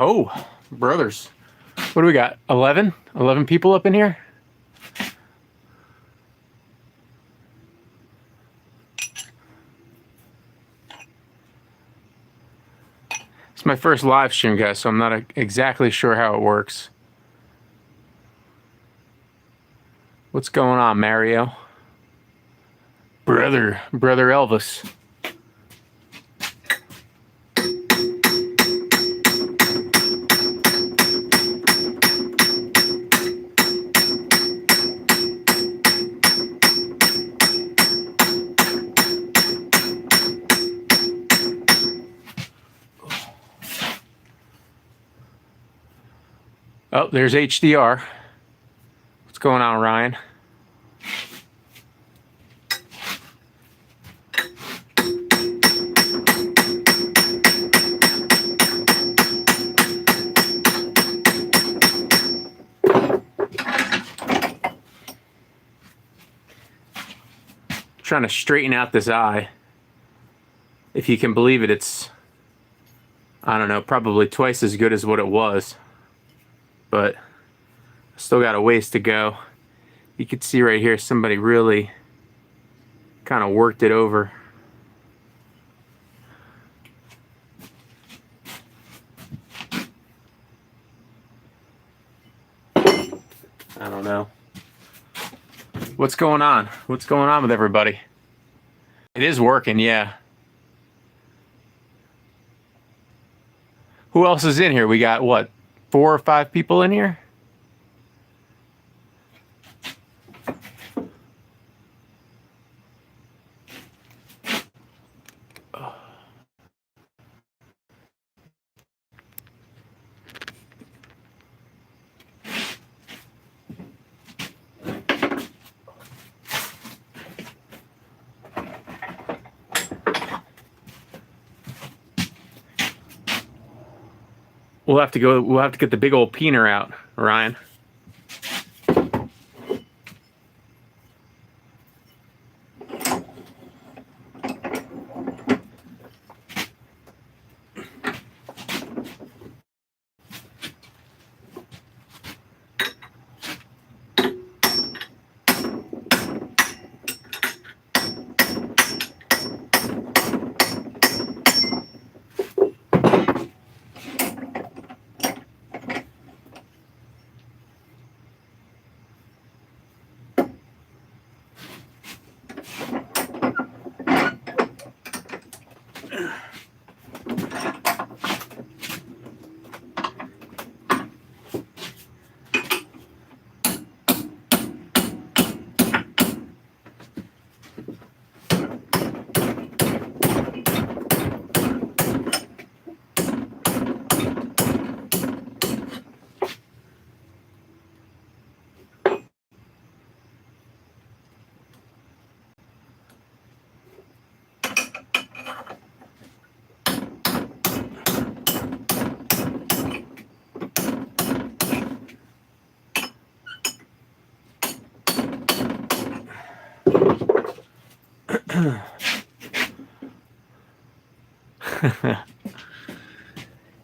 Oh, brothers. What do we got? 11? 11 people up in here? It's my first live stream, guys, so I'm not exactly sure how it works. What's going on, Mario? Brother Elvis. Oh, there's HDR. What's going on, Ryan? Trying to straighten out this eye. If you can believe it, it's, I don't know, probably twice as good as what it was. But still got a ways to go. You can see right here somebody really kind of worked it over. I don't know. What's going on? What's going on with everybody? It is working, yeah. Who else is in here? We got, what, 4 or 5 people in here? We'll have to get the big old peener out, Ryan.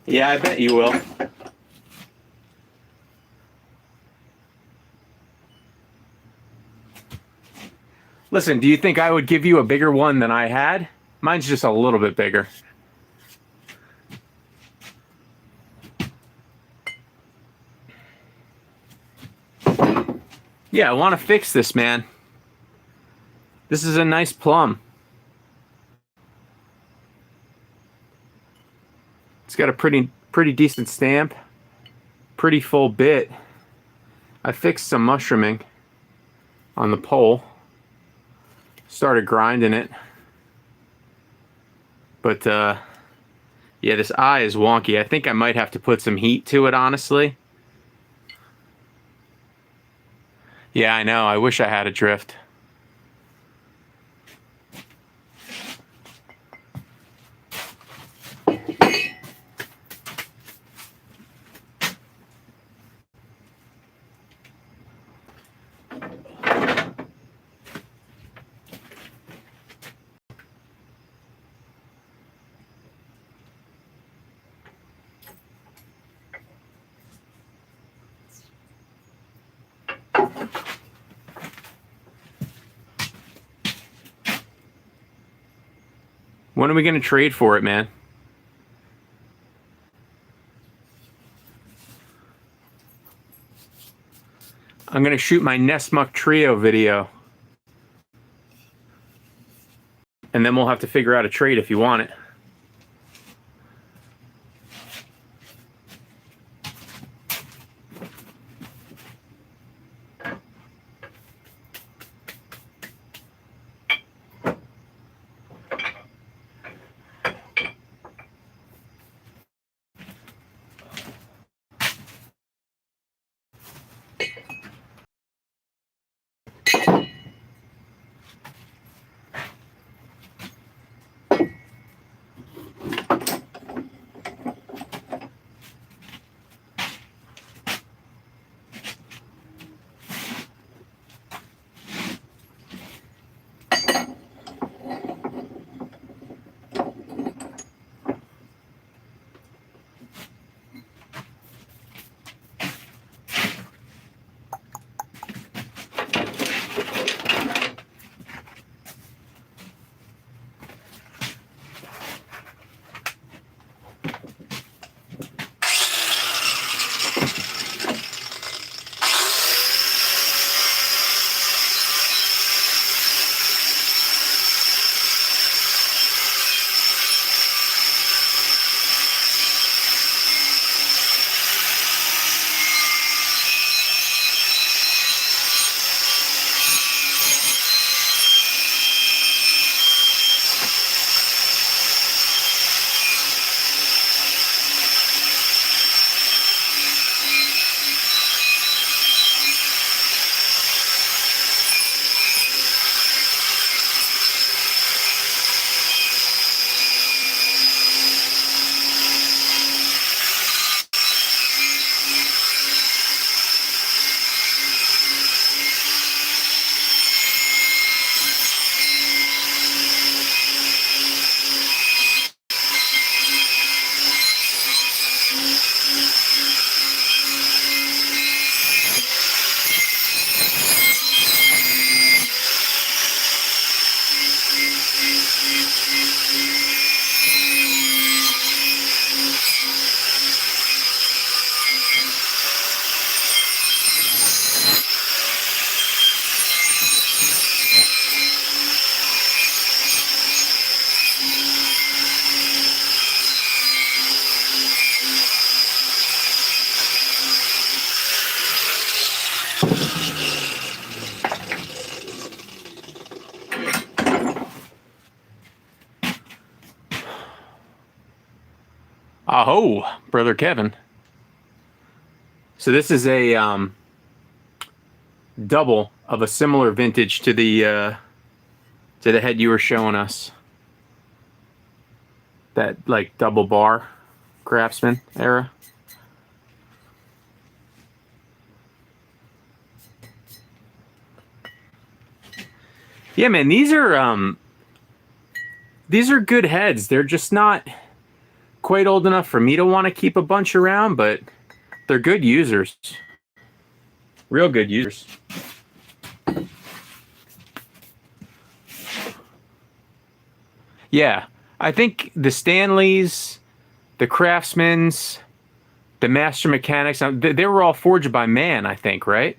Yeah, I bet you will. Listen, do you think I would give you a bigger one than I had? Mine's just a little bit bigger. Yeah, I want to fix this, man. This is a nice plum. It's got a pretty decent stamp. Pretty full bit. I fixed some mushrooming on the pole. Started grinding it. But yeah, this eye is wonky. I think I might have to put some heat to it, honestly. Yeah, I know. I wish I had a drift. When are we going to trade for it, man? I'm going to shoot my Nessmuck Trio video. And then we'll have to figure out a trade if you want it. Aho, brother Kevin. So this is a double of a similar vintage to the head you were showing us. That like double bar Craftsman era. Yeah, man, these are good heads. They're just not quite old enough for me to want to keep a bunch around, but they're good users. Real good users. Yeah, I think the Stanleys, the Craftsmans, the Master Mechanics, they were all forged by man, I think, right?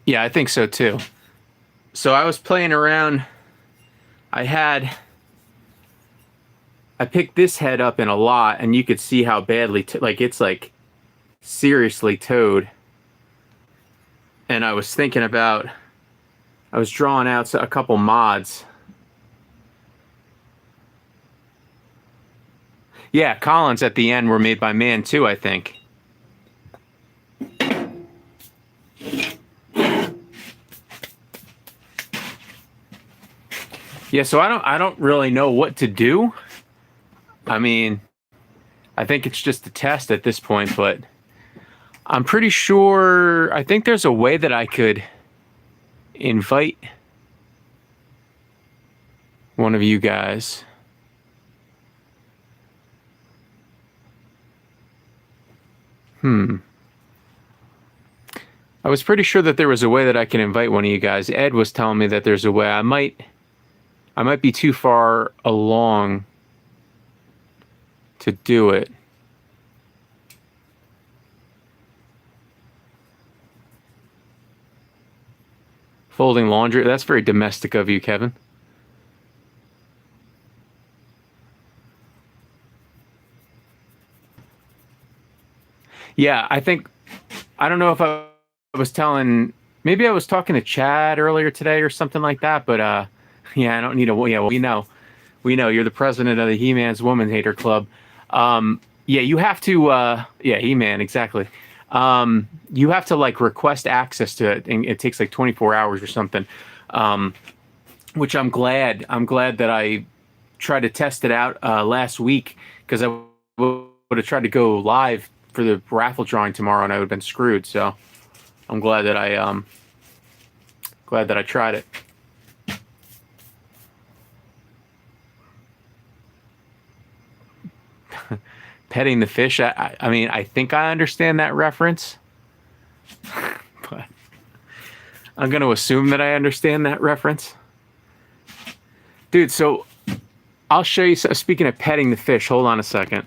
Yeah, I think so too. So I was playing around. I picked this head up in a lot, and you could see how badly, it's like seriously towed. And I was thinking about, I was drawing out a couple mods. Yeah, Collins at the end were made by man too, I think. Yeah, so I don't really know what to do. I mean, I think it's just a test at this point, but I'm pretty sure, I think there's a way that I could invite one of you guys. I was pretty sure that there was a way that I can invite one of you guys. Ed was telling me that there's a way. I might be too far along to do it. Folding laundry. That's very domestic of you, Kevin. Yeah, I don't know if I was telling, maybe I was talking to Chad earlier today or something like that, but yeah, I don't need a, yeah, well, we know you're the president of the He-Man's Woman Hater Club. Yeah, you have to, yeah, He-Man, exactly. You have to like request access to it, and it takes like 24 hours or something. Which I'm glad that I tried to test it out last week, because I would have tried to go live for the raffle drawing tomorrow and I would have been screwed. So I'm glad that I tried it. Petting the fish. I mean, I think I understand that reference, but I'm going to assume that I understand that reference. Dude, so I'll show you. Speaking of petting the fish, hold on a second.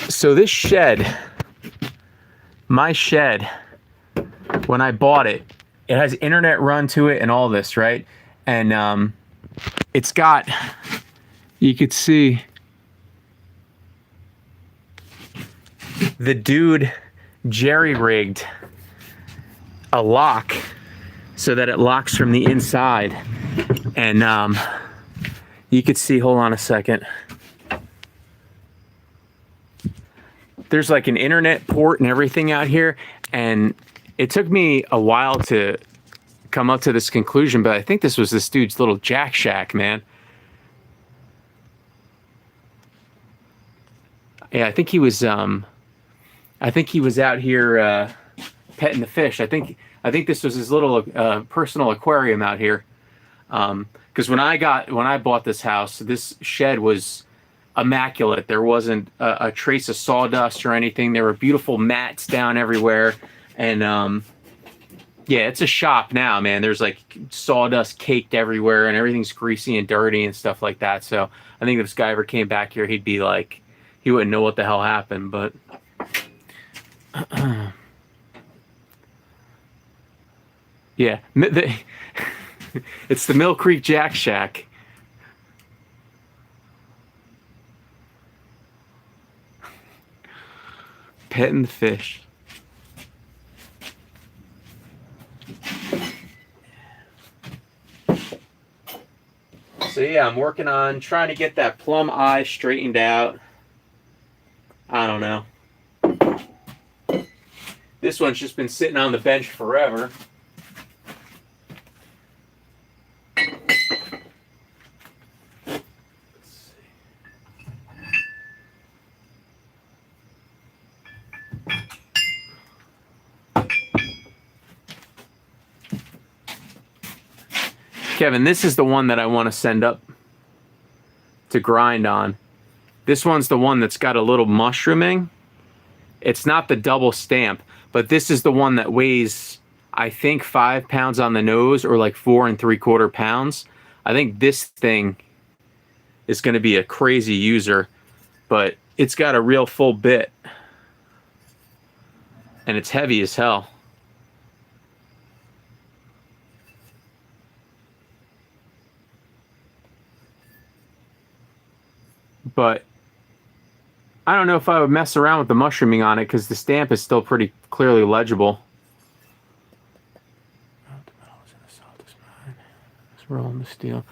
So this shed, my shed, when I bought it, it has internet run to it and all this, right? And it's got, you could see the dude jerry-rigged a lock so that it locks from the inside. And you could see, hold on a second. There's like an internet port and everything out here. And it took me a while to come up to this conclusion, but I think this was this dude's little jack shack, man. Yeah, I think he was out here petting the fish. I think this was his little personal aquarium out here. Because when I bought this house, this shed was immaculate. There wasn't a trace of sawdust or anything. There were beautiful mats down everywhere. And yeah, it's a shop now, man. There's like sawdust caked everywhere and everything's greasy and dirty and stuff like that. So I think if this guy ever came back here, he'd be like, he wouldn't know what the hell happened. But yeah, it's the Mill Creek Jack Shack. Petting the fish. So yeah, I'm working on trying to get that plum eye straightened out. I don't know. This one's just been sitting on the bench forever. Kevin, this is the one that I want to send up to grind on. This one's the one that's got a little mushrooming. It's not the double stamp, but this is the one that weighs, I think, 5 pounds on the nose, or like 4 3/4 pounds. I think this thing is going to be a crazy user, but it's got a real full bit. And it's heavy as hell. But I don't know if I would mess around with the mushrooming on it, because the stamp is still pretty clearly legible. Let's roll in the steel.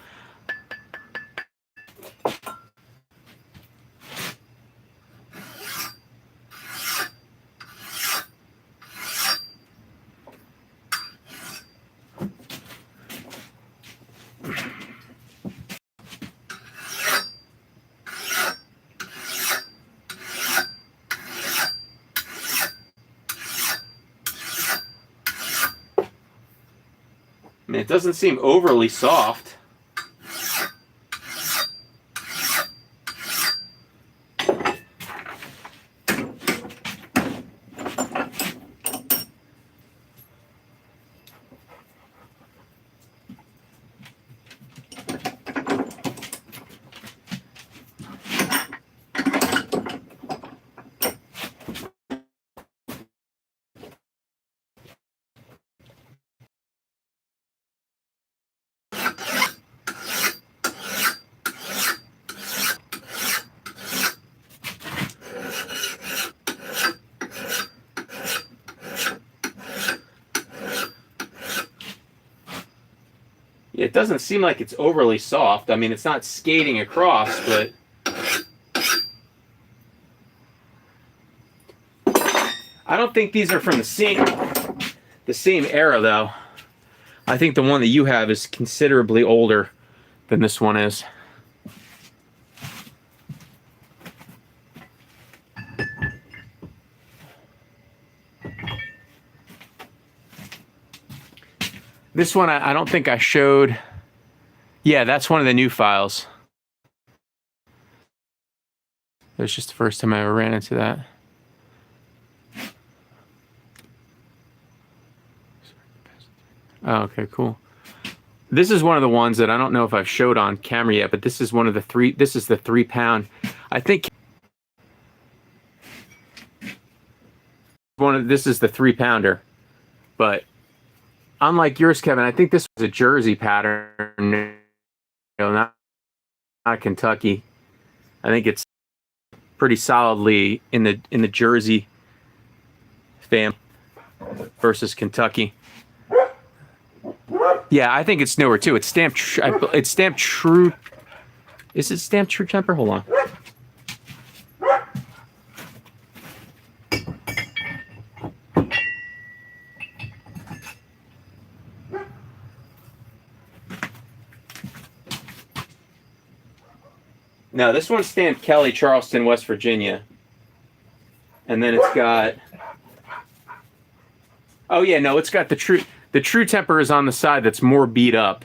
mean, it doesn't seem overly soft. It doesn't seem like it's overly soft. I mean, it's not skating across, but I don't think these are from the same era, though. I think the one that you have is considerably older than this one is. This one, I don't think I showed. Yeah, that's one of the new files. It was just the first time I ever ran into that. Oh, okay, cool. This is one of the ones that I don't know if I've showed on camera yet, but this is one of the three. This is the 3 pound. I think this is the 3 pounder, but unlike yours, Kevin, I think this was a Jersey pattern, not Kentucky. I think it's pretty solidly in the Jersey family versus Kentucky. Yeah, I think it's newer too. It's stamped. It's stamped true. Is it stamped True Temper? Hold on. No, this one's stamped Kelly, Charleston, West Virginia. And then it's got... Oh, yeah, no, it's got the True... The True Temper is on the side that's more beat up.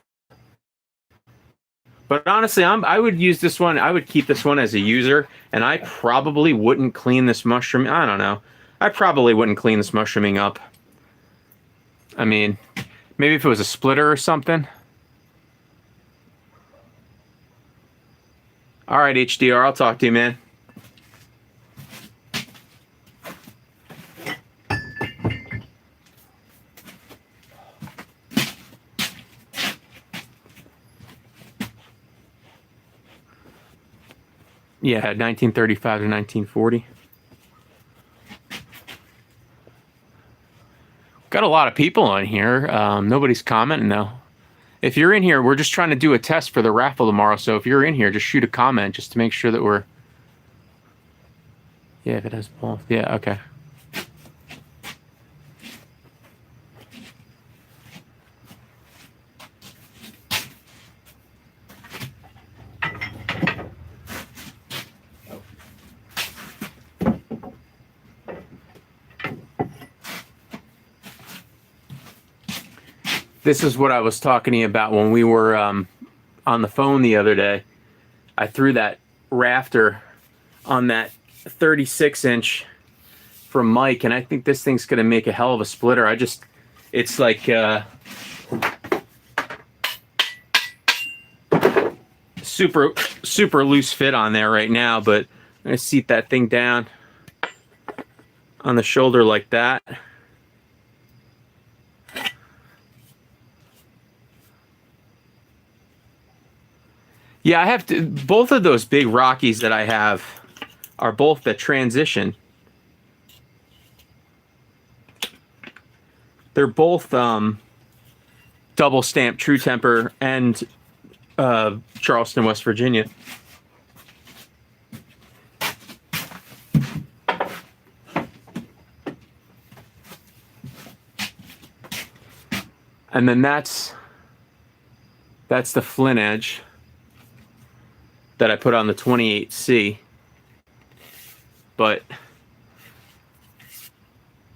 But honestly, I would use this one. I would keep this one as a user, and I probably wouldn't clean this mushroom. I don't know. I probably wouldn't clean this mushrooming up. I mean, maybe if it was a splitter or something. All right, HDR, I'll talk to you, man. Yeah, 1935 to 1940. Got a lot of people on here. Nobody's commenting though. If you're in here, we're just trying to do a test for the raffle tomorrow. So if you're in here, just shoot a comment just to make sure that we're... Yeah, if it has both. Yeah, okay. This is what I was talking to you about when we were on the phone the other day. I threw that rafter on that 36-inch from Mike, and I think this thing's going to make a hell of a splitter. It's like super loose fit on there right now, but I'm going to seat that thing down on the shoulder like that. Yeah, I have both of those big Rockies that I have are both the transition. They're both double stamp True Temper and Charleston, West Virginia. And then that's the Flint Edge that I put on the 28C. But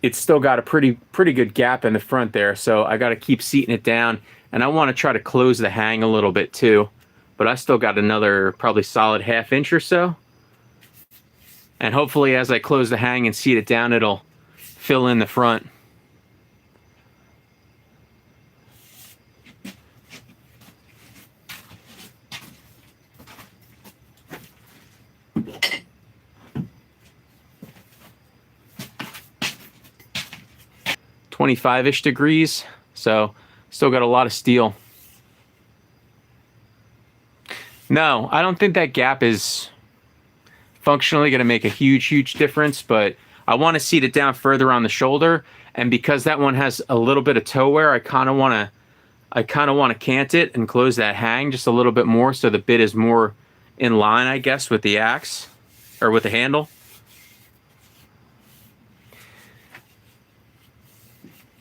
it's still got a pretty good gap in the front there. So I got to keep seating it down, and I want to try to close the hang a little bit too. But I still got another probably solid ½ inch or so. And hopefully as I close the hang and seat it down, it'll fill in the front. .25-ish degrees, so still got a lot of steel. No, I don't think that gap is functionally going to make a huge difference, but I want to seat it down further on the shoulder, and because that one has a little bit of toe wear, I kind of want to cant it and close that hang just a little bit more so the bit is more in line, I guess, with the axe or with the handle.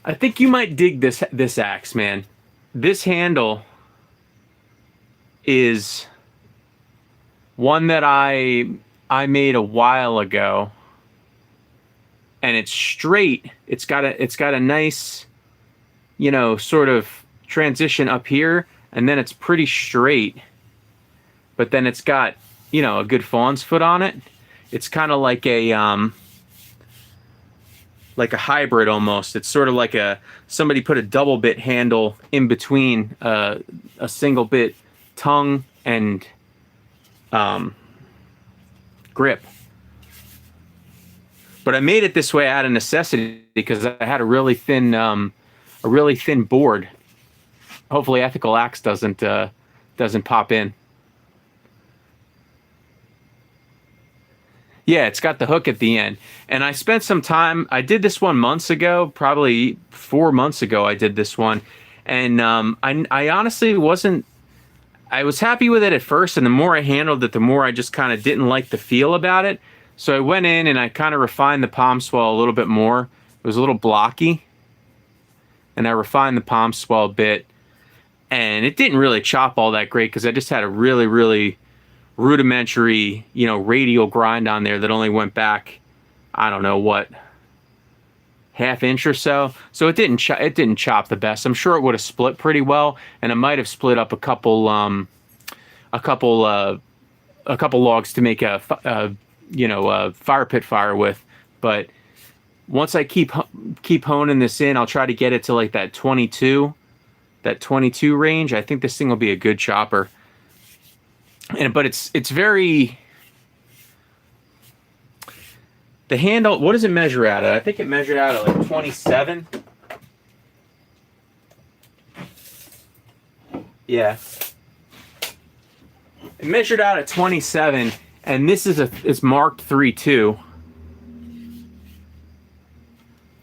I think you might dig this axe, man. This handle is one that I made a while ago, and it's straight. It's got a nice, you know, sort of transition up here, and then it's pretty straight. But then it's got, you know, a good fawn's foot on it. It's kind of like a hybrid almost. It's sort of like somebody put a double bit handle in between a single bit tongue and grip. But I made it this way out of necessity because I had a really thin board. Hopefully Ethical Axe doesn't pop in. Yeah, it's got the hook at the end. And I spent some time, I did this one months ago, probably 4 months ago I did this one. And I honestly I was happy with it at first, and the more I handled it, the more I just kind of didn't like the feel about it. So I went in and I kind of refined the palm swell a little bit more. It was a little blocky. And I refined the palm swell a bit. And it didn't really chop all that great because I just had a really rudimentary, you know, radial grind on there that only went back, I don't know what, ½ inch or so. So it didn't chop the best. I'm sure it would have split pretty well, and it might have split up a couple logs to make a fire pit fire with. But once I keep honing this in, I'll try to get it to like that 22 range. I think this thing will be a good chopper. But it's very, the handle, what does it measure out at? I think it measured out at like 27. Yeah. It measured out at 27, and this is it's marked 3.2.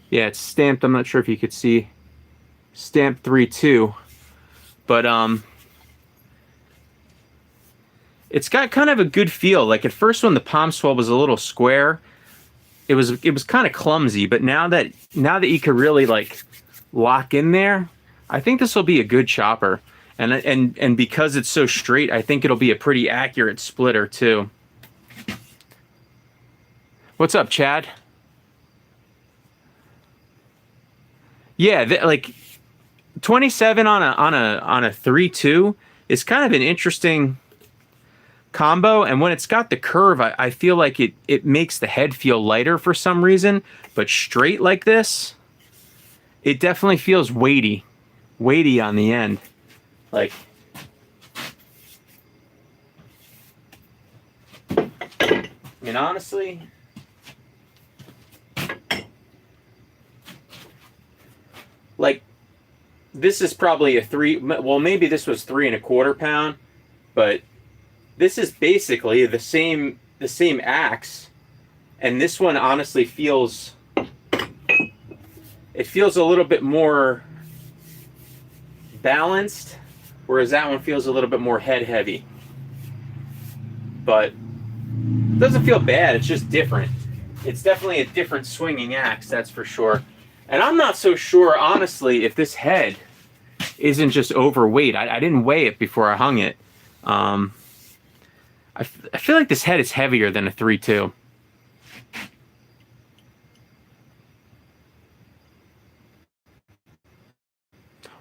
Yeah, it's stamped. I'm not sure if you could see. Stamped 3.2. But it's got kind of a good feel. Like at first when the palm swell was a little square, it was kind of clumsy, but now that you could really like lock in there, I think this will be a good chopper. And because it's so straight, I think it'll be a pretty accurate splitter too. What's up, Chad? Yeah, like 27 on a 3.2 is kind of an interesting combo, and when it's got the curve, I feel like it makes the head feel lighter for some reason, but straight like this, it definitely feels weighty on the end. Like, I mean, honestly, like, this is probably well, maybe this was 3¼ pound, but this is basically the same axe, and this one honestly feels a little bit more balanced, whereas that one feels a little bit more head heavy. But it doesn't feel bad, it's just different. It's definitely a different swinging axe, that's for sure. And I'm not so sure, honestly, if this head isn't just overweight. I didn't weigh it before I hung it. I feel like this head is heavier than a 3.2.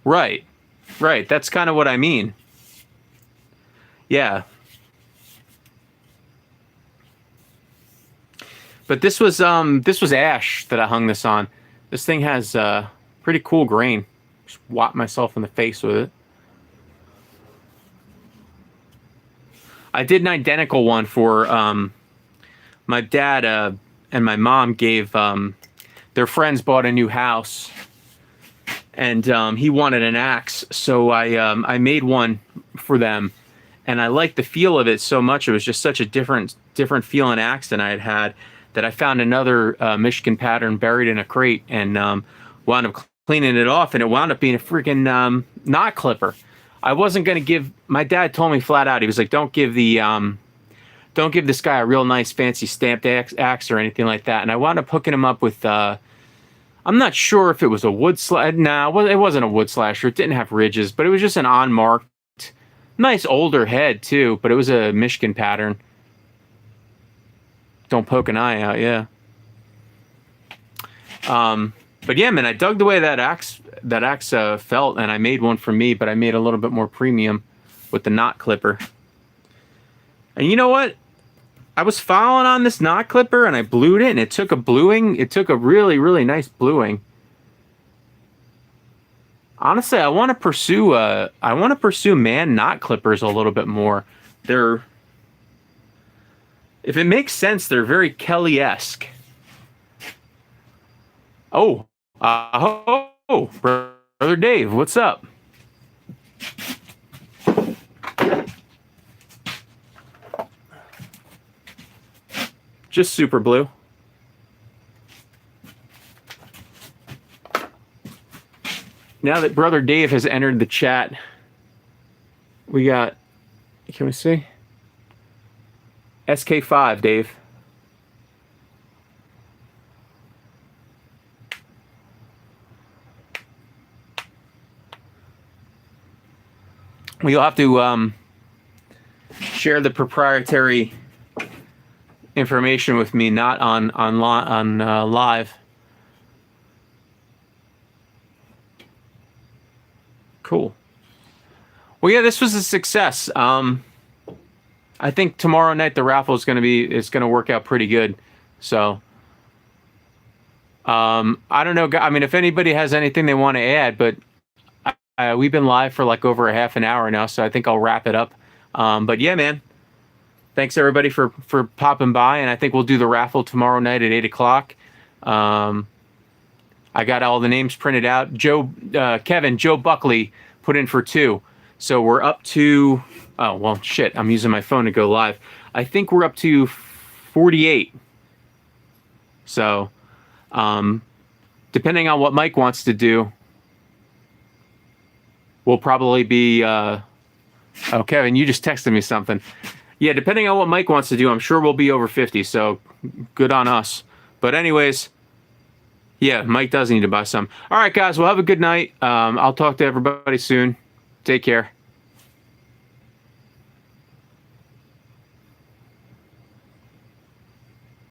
Right. Right. That's kind of what I mean. Yeah. But this was ash that I hung this on. This thing has pretty cool grain. Just whop myself in the face with it. I did an identical one for my dad and my mom gave their friends bought a new house, and he wanted an axe, so I made one for them, and I liked the feel of it so much. It was just such a different feeling axe than I had had, that I found another Michigan pattern buried in a crate, and wound up cleaning it off, and it wound up being a freaking knot clipper. I wasn't going to give, my dad told me flat out, he was like, don't give this guy a real nice fancy stamped axe or anything like that. And I wound up hooking him up with, I'm not sure if it was a wood slash. No, it wasn't a wood slasher. It didn't have ridges, but it was just an unmarked, nice older head too, but it was a Michigan pattern. Don't poke an eye out, yeah. But yeah, man, I dug the way that axe felt, and I made one for me, but I made a little bit more premium with the knot clipper. And you know what? I was following on this knot clipper, and I blued it, and it took a bluing. It took a really, really nice bluing. Honestly, I want to pursue man knot clippers a little bit more. If it makes sense, they're very Kelly-esque. Oh, Brother Dave, what's up? Just super blue. Now that Brother Dave has entered the chat, we got, can we see? SK5, Dave. You'll have to share the proprietary information with me, not on live. Cool. Well, yeah, this was a success. I think tomorrow night the raffle is going to work out pretty good. So I don't know. I mean, if anybody has anything they want to add, but we've been live for like over a half an hour now, so I think I'll wrap it up. But yeah, man, thanks everybody for popping by, and I think we'll do the raffle tomorrow night at 8 o'clock. I got all the names printed out. Joe Buckley put in for 2, so we're up to. Oh well, shit! I'm using my phone to go live. I think we're up to 48. So, depending on what Mike wants to do, we'll probably be. Oh, Kevin, you just texted me something. Yeah, depending on what Mike wants to do, I'm sure we'll be over 50. So, good on us. But anyways, yeah, Mike does need to buy some. All right, guys. Well, have a good night. I'll talk to everybody soon. Take care.